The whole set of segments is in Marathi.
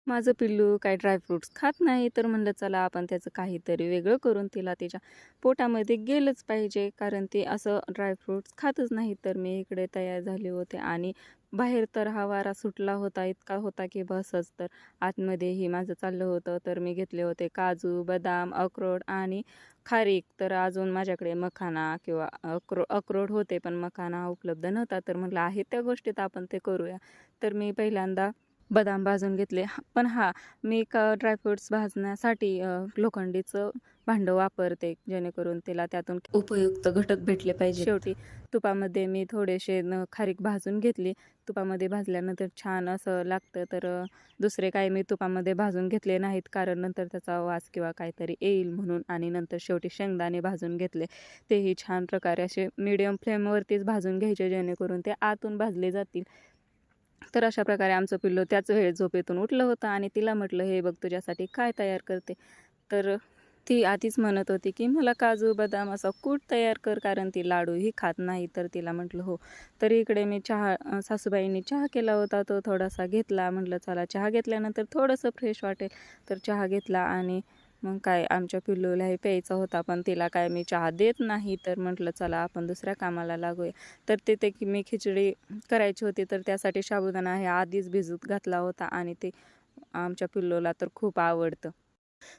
माझं पिल्लू काय ड्रायफ्रुट्स खात नाही, तर म्हणलं चला आपण त्याचं काहीतरी वेगळं करून तिला तिच्या पोटामध्ये गेलंच पाहिजे, कारण ती असं ड्रायफ्रुट्स खातच नाही. तर मी इकडे तयार झाले होते आणि बाहेर तर हा वारा सुटला होता, इतका होता की बसच. तर आतमध्येही माझं चाललं होतं. तर मी घेतले होते काजू, बदाम, अक्रोड आणि खारीक. तर अजून माझ्याकडे मखाना किंवा अक्रोड होते, पण मखाना उपलब्ध नव्हता. तर म्हटलं आहे त्या गोष्टीत आपण ते करूया. तर मी पहिल्यांदा बदाम भाजून घेतले. पण हां, मी ड्रायफ्रुट्स भाजण्यासाठी लोखंडीचं भांडं वापरते, जेणेकरून त्याला त्यातून उपयुक्त घटक भेटले पाहिजे. शेवटी तुपामध्ये मी थोडेसे खारीक भाजून घेतली. तुपामध्ये भाजल्यानंतर छान असं लागतं. तर दुसरे काही मी तुपामध्ये भाजून घेतले नाहीत, कारण नंतर त्याचा वास किंवा काहीतरी येईल म्हणून. आणि नंतर शेवटी शेंगदाणे भाजून घेतले. तेही छान प्रकारे असे मीडियम फ्लेमवरतीच भाजून घ्यायचे, जेणेकरून ते आतून भाजले जातील. तर अशा प्रकारे आमचं पिल्लू त्याच वेळेत झोपेतून उठलं होतं आणि तिला म्हटलं, "हे बघ तुझ्यासाठी काय तयार करते." तर ती आधीच म्हणत होती, की "मला काजू, बदाम असा कूट तयार कर." कारण ती लाडूही खात नाही. तर तिला म्हटलं, "हो." तर इकडे मी सासूबाईंनी चहा केला होता, तो थोडासा घेतला. म्हटलं चला चहा घेतल्यानंतर थोडंसं फ्रेश वाटेल. तर चहा घेतला आणि मग काय आमच्या पिल्लूलाही प्यायचा होता, पण तिला काय मी चहा देत नाही. तर म्हटलं चला आपण दुसऱ्या कामाला लागूया. तर तिथे की मी खिचडी करायची होती, तर त्यासाठी साबुदाणा हे आधीच भिजत घातला होता आणि ते आमच्या पिल्लूला तर खूप आवडतं.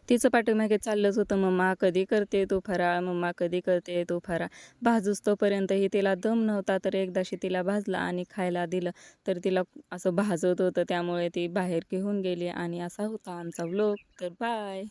तिचं पाठीमागे चाललंच होतं, "मम्मा कधी करते तू फराळ? मम्मा कधी करते तू फराळ?" भाजूस तोपर्यंतही तिला दम नव्हता. तर एकदाशी तिला भाजला आणि खायला दिलं. तर तिला असं भाजत होतं, त्यामुळे ती बाहेर घेऊन गेली आणि असा होता आमचा व्लॉग. तर बाय.